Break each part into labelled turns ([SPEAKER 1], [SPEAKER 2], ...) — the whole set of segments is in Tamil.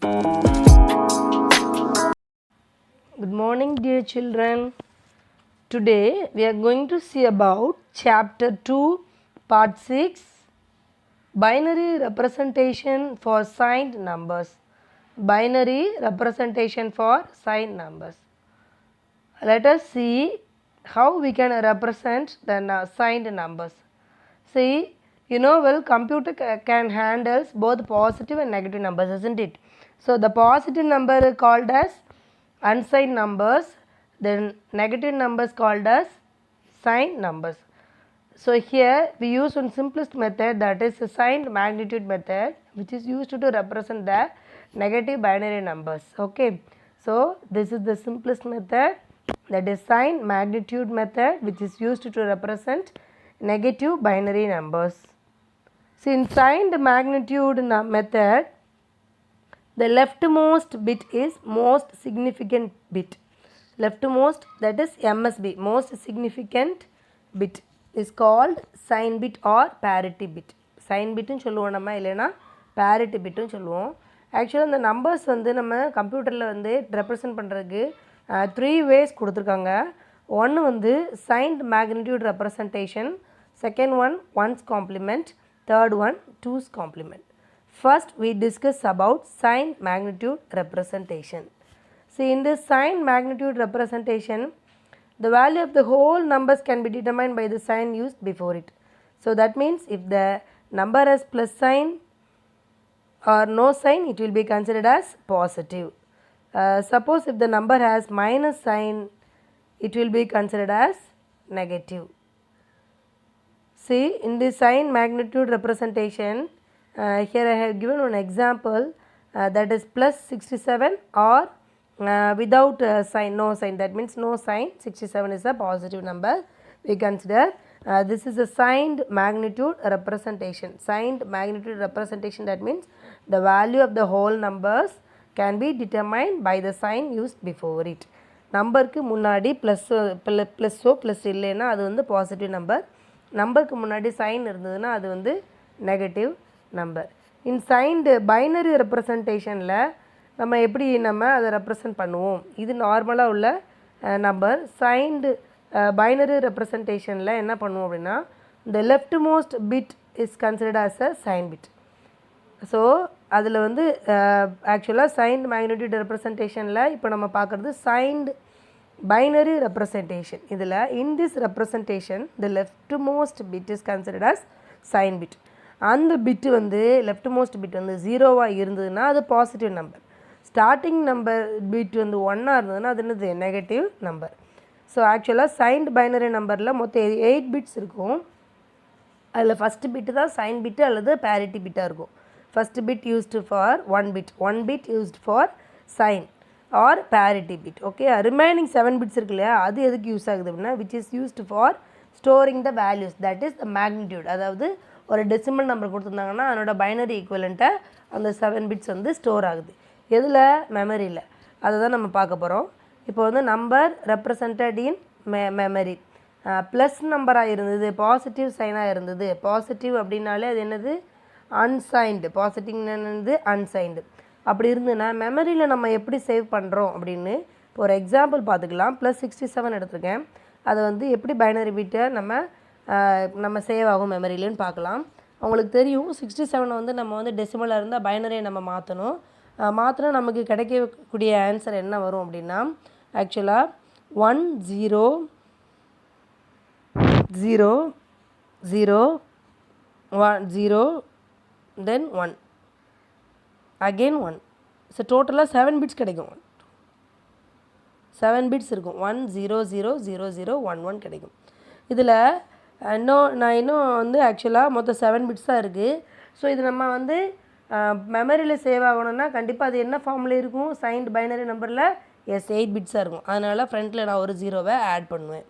[SPEAKER 1] Good morning, dear children. Today we are going to see about chapter 2, part 6, binary representation for signed numbers. Binary representation for signed numbers. Let us see how we can represent the signed numbers. See, you know well computer can handle both positive and negative numbers, isn't it? So the positive number is called as unsigned numbers, then negative numbers called as signed numbers. So here we use one simplest method, that is a signed magnitude method, which is used to represent the negative binary numbers. Okay, so this is the simplest method, that is signed magnitude method, which is used to represent negative binary numbers. So in signed magnitude method, the leftmost bit is most significant bit. Leftmost, that is MSB, most significant bit, is called sign bit or parity bit. Sign bit சொல்லுவோம் நம்ம, இல்லைனா parity bit சொல்லுவோம். ஆக்சுவலாக இந்த நம்பர்ஸ் வந்து நம்ம கம்ப்யூட்டரில் வந்து ரெப்ரசன்ட் பண்ணுறதுக்கு 3 ways கொடுத்துருக்காங்க. ஒன்று வந்து signed magnitude representation, second one ones complement, third one twos complement. First we discuss about signed magnitude representation. See, in this signed magnitude representation, the value of the whole numbers can be determined by the sign used before it. So that means if the number has plus sign or no sign, it will be considered as positive. Suppose if the number has minus sign, it will be considered as negative. See, in the sign magnitude representation, here I have given one example, that is plus 67 or without sign, no sign, that means no sign. 67 is a positive number. We consider this is a signed magnitude representation. Signed magnitude representation, that means the value of the whole numbers can be determined by the sign used before it. நம்பருக்கு முன்னாடி ப்ளஸ்ஸோ ப்ளஸ் இல்லைன்னா அது வந்து பாசிட்டிவ் நம்பர், நம்பருக்கு முன்னாடி சைன் இருந்ததுன்னா அது வந்து நெகட்டிவ் நம்பர். இன் சைன்டு பைனரி ரெப்ரசன்டேஷனில் நம்ம எப்படி நம்ம அதை ரெப்ரசன்ட் பண்ணுவோம், இது நார்மலாக உள்ள நம்பர். சைன்டு பைனரி ரெப்ரசன்டேஷனில் என்ன பண்ணுவோம் அப்படின்னா, இந்த left most bit is considered as a sign bit. So அதில் வந்து ஆக்சுவலாக சைன்டு மேக்னிட்யூட் ரெப்ரசன்டேஷனில் இப்போ நம்ம பார்க்குறது சைன்டு பைனரி ரெப்ரசன்டேஷன். இதில் in this representation the left most bit is considered as sign bit. அந்த பிட்டு வந்து லெஃப்ட் மோஸ்ட் பிட் வந்து 0வாக இருந்ததுன்னா அது positive number. Starting number bit வந்து 1ஆக இருந்ததுன்னா அது என்னது நெகட்டிவ் நம்பர். ஸோ ஆக்சுவலாக சைன்டு பைனரி நம்பரில் மொத்தம் 8 பிட்ஸ் இருக்கும். அதில் ஃபஸ்ட்டு பிட்டு தான் சைன் பிட்டு அல்லது பேரிட்டி பிட்டாக இருக்கும். First bit used for 1 bit, 1 bit used for sign or parity bit. Okay, remaining 7 bits இருக்கு இல்லையா, அது எதுக்கு யூஸ் ஆகுது அப்படின்னா, which is used for storing the values, that is the magnitude. அதாவது ஒரு டெசிமல் நம்பர் கொடுத்துருந்தாங்கன்னா அதனோட பைனரி ஈக்குவலண்ட்டை அந்த 7 பிட்ஸ் வந்து ஸ்டோர் ஆகுது. எதில்? மெமரியில். அதை தான் நம்ம பார்க்க போகிறோம். இப்போ வந்து நம்பர் ரெப்ரசன்டட் இன் மெமரி ப்ளஸ் நம்பராக இருந்தது, பாசிட்டிவ் சைனாக இருந்தது. பாசிட்டிவ் அப்படின்னாலே அது என்னது, அன்சைன்டு. பாசிட்டிவ்னு அன்சைன்டு. அப்படி இருந்ததுன்னா மெமரியில் நம்ம எப்படி சேவ் பண்ணுறோம் அப்படின்னு இப்போ ஒரு எக்ஸாம்பிள் பார்த்துக்கலாம். ப்ளஸ் 67 எடுத்துருக்கேன், அதை வந்து எப்படி பைனரி பிட்டை நம்ம சேவ் ஆகும் மெமரியிலன்னு பார்க்கலாம். உங்களுக்கு தெரியும் 67 வந்து நம்ம வந்து டெசிமலாக இருந்தால் பைனரியை நம்ம மாற்றணும். மாற்றினா நமக்கு கிடைக்கக்கூடிய ஆன்சர் என்ன வரும் அப்படின்னா, ஆக்சுவலாக 1 0 0 0 1 0 then 1 again 1. ஸோ டோட்டலாக 7 பிட்ஸ் கிடைக்கும். 7 பிட்ஸ் இருக்கும். 1 0 0 0 0 1 1 கிடைக்கும். இதில் இன்னும் வந்து ஆக்சுவலாக மொத்தம் 7 பிட்ஸ் தான் இருக்குது. ஸோ இது நம்ம வந்து மெமரியில் சேவ் ஆகணும்னா கண்டிப்பாக அது என்ன ஃபார்மில் இருக்கும், சைன்டு பைனரி நம்பரில் 8 பிட்ஸாக இருக்கும். அதனால் ஃப்ரண்ட்டில் நான் ஒரு 0வை ஆட் பண்ணுவேன்.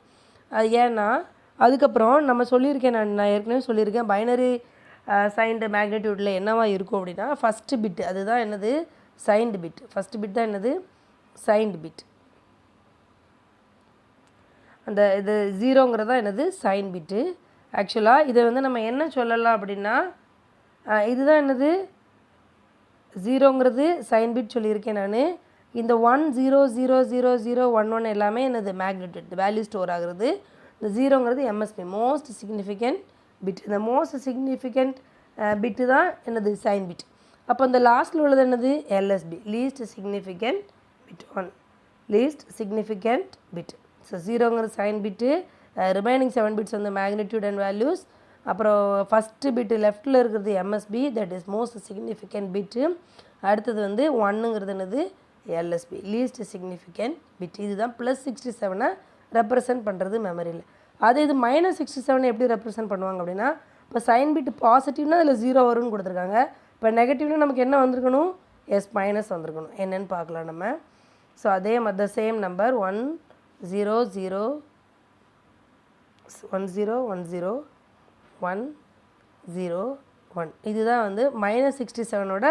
[SPEAKER 1] அது ஏன்னா அதுக்கப்புறம் நம்ம சொல்லியிருக்கேன், நான் ஏற்கனவே சொல்லியிருக்கேன், பைனரி சைன்டு மேக்னிடியூடில் என்னவா இருக்கும் அப்படின்னா ஃபஸ்ட்டு பிட்டு அதுதான் என்னது சைன்டு பிட். ஃபஸ்ட்டு பிட் தான் என்னது சைன்டு பிட். அந்த இது 0ங்கிறதா என்னது சைன் பிட்டு. ஆக்சுவலாக இதை வந்து நம்ம என்ன சொல்லலாம் அப்படின்னா, இதுதான் என்னது ஜீரோங்கிறது சைன் பிட் சொல்லியிருக்கேன் நான். இந்த 1 0 0 0 0 1 1 எல்லாமே என்னது மேக்னிட்யூட் வேல்யூ ஸ்டோர் ஆகுறது. இந்த ஜீரோங்கிறது எம்எஸ்பி மோஸ்ட் சிக்னிஃபிகண்ட் பிட். இந்த மோஸ்ட் சிக்னிஃபிகண்ட் பிட்டு தான் என்னது சைன் பிட். அப்போ இந்த லாஸ்ட்டில் உள்ளது என்னது LSB least significant bit 1 least significant bit. So ஜீரோங்கிறது சைன் பிட்டு, ரிமைனிங் 7 பிட்ஸ் வந்து மேக்னிட்யூட் அண்ட் வேல்யூஸ். அப்புறம் ஃபஸ்ட்டு பிட்டு லெஃப்ட்டில் இருக்கிறது MSB that is most significant bit. அடுத்தது வந்து 1ங்கிறது என்னது எல்எஸ்பி லீஸ்ட் சிக்னிஃபிகண்ட் பிட். இதுதான் +67 ரெப்ரசன்ட் பண்ணுறது மெமரியில். அதே இது -67 எப்படி ரெப்ரசன்ட் பண்ணுவாங்க அப்படின்னா, இப்போ சைன் பிட் பாசிட்டிவ்னா அதில் 0 வரும்னு கொடுத்துருக்காங்க. இப்போ நெகட்டிவ்னா நமக்கு என்ன வந்திருக்கணும் மைனஸ் வந்திருக்கணும். என்னென்னு பார்க்கலாம் நம்ம. ஸோ அதே மாதிரி த சேம் நம்பர் 1 0 0 1 0 1 0 1 0 1 இதுதான் வந்து -67ஓட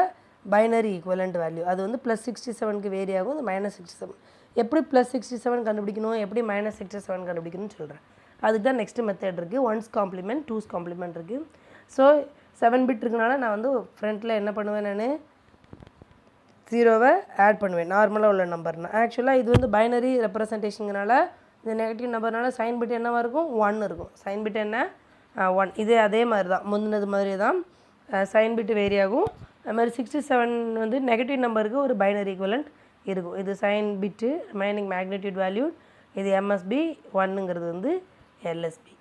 [SPEAKER 1] பைனரி ஈக்குவலண்ட் வேல்யூ. அது வந்து +67க்கு வேரி ஆகும். இந்த -67 எப்படி +67 கண்டுபிடிக்கணும், எப்படி -67 கண்டுபிடிக்கணும்னு சொல்கிறேன். அதுக்கு தான் நெக்ஸ்ட் மெத்தட் இருக்குது. 1's காம்ப்ளிமெண்ட் 2's காம்ப்ளிமெண்ட் இருக்குது. ஸோ 7 பிட் இருக்கனால நான் வந்து ஃப்ரண்ட்டில் என்ன பண்ணுவேன், நான் 0வை ஆட் பண்ணுவேன் நார்மலாக உள்ள நம்பர்னா. ஆக்சுவலாக இது வந்து பைனரி ரெப்ரசன்டேஷனுங்கனால இந்த நெகட்டிவ் நம்பர்னால சைன் பிட் என்னவாக இருக்கும் 1 இருக்கும். சைன் பிட் என்ன 1. இது அதே மாதிரி தான் முந்தினது மாதிரி தான் சைன் பிட் வேரி ஆகும். அது மாதிரி 67 வந்து நெகட்டிவ் நம்பருக்கு ஒரு பைனரி ஈக்குவலண்ட் இருக்கும். இது sign bit remaining magnitude value. இது எம்எஸ்பி 1ங்கிறது வந்து எல்எஸ்பி.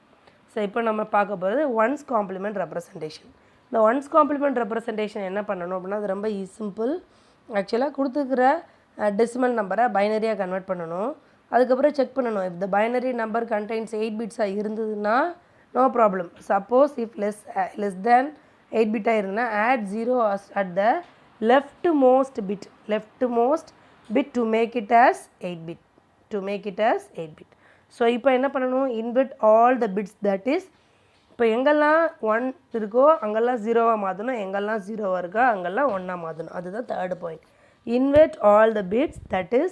[SPEAKER 1] ஸோ இப்போ நம்ம பார்க்க போகிறது 1's காம்ப்ளிமெண்ட் ரெப்ரசன்டேஷன். இந்த 1's காம்ப்ளிமெண்ட் ரெப்ரசன்டேஷன் என்ன பண்ணணும் அப்படின்னா, அது ரொம்ப சிம்பிள். ஆக்சுவலாக கொடுத்துருக்கிற டெசிமல் நம்பரை பைனரியாக கன்வெர்ட் பண்ணணும். அதுக்கப்புறம் செக் பண்ணணும் if the binary number contains 8 பிட்ஸாக இருந்ததுன்னா no problem. Suppose if less than 8 பிட்டாக இருந்தா add 0 at the leftmost bit to make it as 8 bit. So இப்போ என்ன பண்ணணும், invert all the bits that is இப்போ எங்கெல்லாம் 1 இருக்கோ அங்கெல்லாம் 0வாக மாற்றணும், எங்கெல்லாம் 0வாக இருக்கோ அங்கெல்லாம் 1ஆக மாற்றணும். அதுதான் third point. invert all the bits that is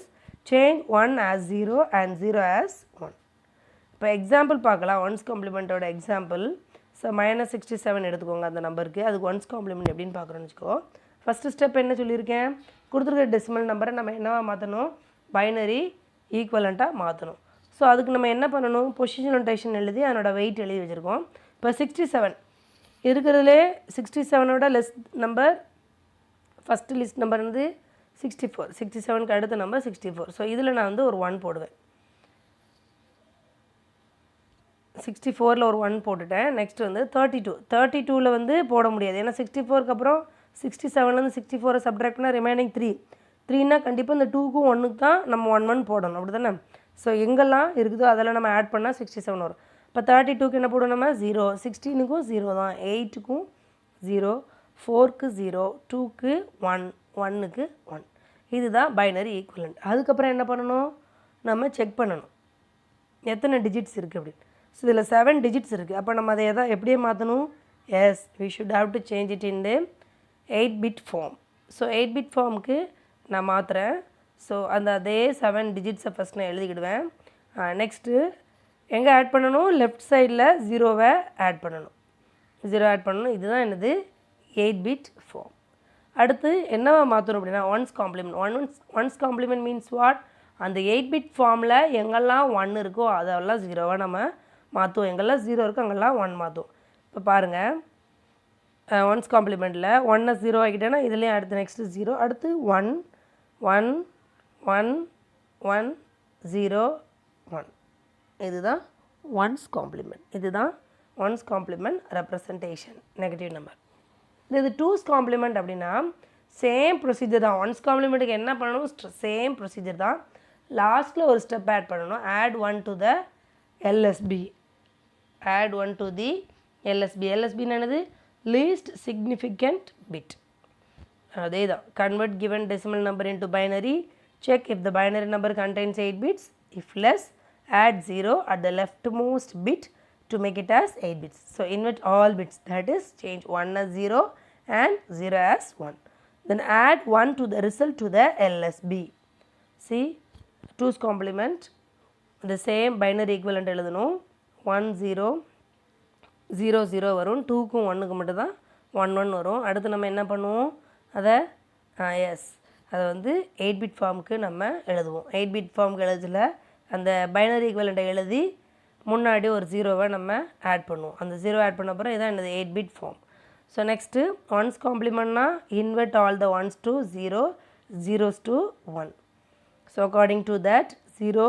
[SPEAKER 1] change 1 as 0 and 0 as 1. இப்போ எக்ஸாம்பிள் பார்க்கலாம். 1's காம்ப்ளிமெண்ட்டோட example. ஸோ -67 எடுத்துக்கோங்க அந்த நம்பருக்கு. அதுக்கு 1's காம்ப்ளிமெண்ட் எப்படின்னு பார்க்குறோன்னு வச்சுக்கோ. ஃபஸ்ட்டு ஸ்டெப் என்ன சொல்லியிருக்கேன், கொடுத்துருக்க டெசிமல் நம்பரை நம்ம என்னவா மாற்றணும், பைனரி ஈக்குவலண்ட்டாக மாற்றணும். ஸோ அதுக்கு நம்ம என்ன பண்ணணும், பொசிஷன் நோட்டேஷன் எழுதி அதனோட வெயிட் எழுதி வச்சுருக்கோம். இப்போ 67 இருக்கிறதுலே 67ஓட less number first list number வந்து 64. 67க்கு அடுத்த நம்பர் 64. ஸோ இதில் நான் வந்து ஒரு 1 போடுவேன். 64ல் ஒரு 1 போட்டுட்டேன். நெக்ஸ்ட் வந்து 32ல் வந்து போட முடியாது. ஏன்னா 64க்கு அப்புறம் 67லேருந்து 64 சப்ட்ராக்ட் பண்ணால் ரிமைனிங் 3னா கண்டிப்பாக இந்த 2க்கும் 1க்கு தான் நம்ம 1 1 போடணும், அப்படி தானே. ஸோ எங்கெல்லாம் இருக்குதோ அதெல்லாம் நம்ம ஆட் பண்ணால் 67 வரும். இப்போ 32க்கு என்ன போடுவோம் நம்ம 0, 16க்கும் 0 தான், 8க்கும் 0, 4க்கு 0, 2க்கு 1, 1க்கு 1. இதுதான் பைனரி ஈக்குவலண்ட். அதுக்கப்புறம் என்ன பண்ணணும், நம்ம செக் பண்ணணும் எத்தனை டிஜிட்ஸ் இருக்குது அப்படின்னு. ஸோ இதில் 7 டிஜிட்ஸ் இருக்குது. அப்போ நம்ம அதை எப்படியே மாற்றணும், as we should have to change it in 8 bit form. So 8 bit ஃபார்முக்கு நான் மாற்றுறேன். ஸோ அதே 7 டிஜிட்ஸை ஃபஸ்ட் நான் எழுதிக்கிடுவேன். நெக்ஸ்ட்டு எங்கே ஆட் பண்ணணும், லெஃப்ட் சைடில் 0வை ஆட் பண்ணணும். 0 ஆட் பண்ணணும். இதுதான் என்னது 8 பிட் ஃபார்ம். அடுத்து என்னவா மாற்றணும் அப்படின்னா 1's complement. 1's complement means what, அந்த 8 பிட் ஃபார்மில் எங்கெல்லாம் 1 இருக்கோ அதெல்லாம் 0வாக நம்ம மாற்றுவோம். எங்கெல்லாம் 0 இருக்கோ அங்கெல்லாம் 1 மாற்றுவோம். இப்போ பாருங்கள் 1's காம்ப்ளிமெண்ட்டில் 1 0 ஆகிட்டேன்னா இதுலேயும் அடுத்து நெக்ஸ்ட்டு 0, அடுத்து 1 1 1 1 0 1. இதுதான் 1's காம்ப்ளிமெண்ட். இதுதான் 1's complement representation negative number. இது 2's காம்ப்ளிமெண்ட் அப்படின்னா சேம் ப்ரொசீஜர் தான். 1's காம்ப்ளிமெண்ட்டுக்கு என்ன பண்ணணும், சேம் ப்ரொசீஜர் தான். லாஸ்ட்டில் ஒரு ஸ்டெப் ஆட் பண்ணணும். add 1 to the LSB. add 1 to the LSB. LSB என்னது least significant bit. அதே தான். convert given decimal number into binary. check if the binary number contains 8 bits. if less, add 0 at the leftmost bit to make it as 8 bits. So invert all bits, that is change 1 as 0 and 0 as 1. Then add 1 to the result to the LSB. See 2's complement, the same binary equivalent எழுதணும். 1 0 0 0 வரும், 2க்கும் 1க்கு மட்டும் தான் 1 1 வரும். அடுத்து நம்ம என்ன பண்ணுவோம், அதை எஸ் அதை வந்து 8 பிட் ஃபார்முக்கு நம்ம எழுதுவோம். 8 பிட் ஃபார்முக்கு எழுதல அந்த பைனரி ஈக்குவலண்ட்டை எழுதி முன்னாடி ஒரு ஜீரோவை நம்ம ஆட் பண்ணுவோம். அந்த ஜீரோ ஆட் பண்ண அப்புறம் இதான் என்னது 8 bit form. So next ones காம்ப்ளிமெண்ட்னா invert all the ones to 0, zeros to 1. So according to that 0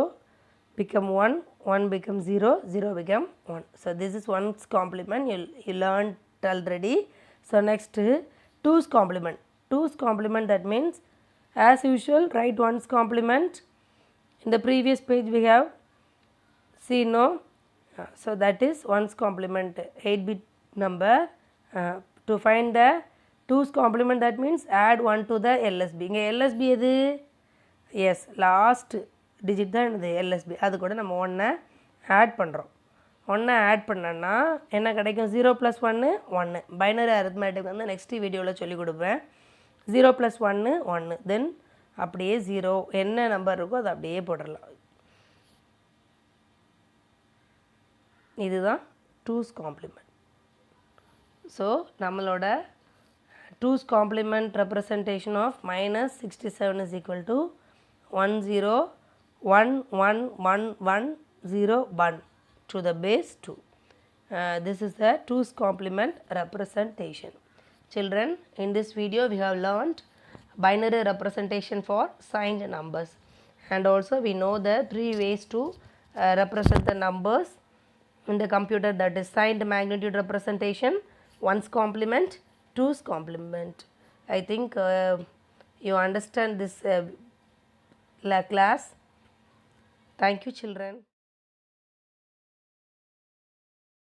[SPEAKER 1] become 1, 1 become 0, 0 become 1. So this is 1's complement you learned already. So next 2's complement. 2's complement, that means as usual write 1's complement. In the previous page we have seen, no? So that is 1's complement 8 bit number. To find the 2's complement, that means add 1 to the LSB. இங்கே LSB எது? எஸ் லாஸ்ட் டிஜிட் தான் என்னது LSB. அது கூட நம்ம 1 ஆட் பண்ணுறோம். 1 ஆட் பண்ணோன்னா என்ன கிடைக்கும்? 0 + 1 1. பைனரி அரித்மேட்டிக் வந்து நெக்ஸ்ட் வீடியோவில் சொல்லிக் கொடுப்பேன். 0 + 1 1. தென் அப்படியே 0 என்ன நம்பர் இருக்கோ அது அப்படியே போட்டுடலாம். இதுதான் 2's complement. ஸோ நம்மளோட 2's complement representation of -67 is equal to 1 0 1 1 1 1 0 1 to the base 2. This is the 2's complement representation. Children, in this video we have learned binary representation for signed numbers, and also we know the 3 ways to represent the numbers in the computer, that is signed magnitude representation, 1's complement, 2's complement. I think you understand this class. Thank you, children.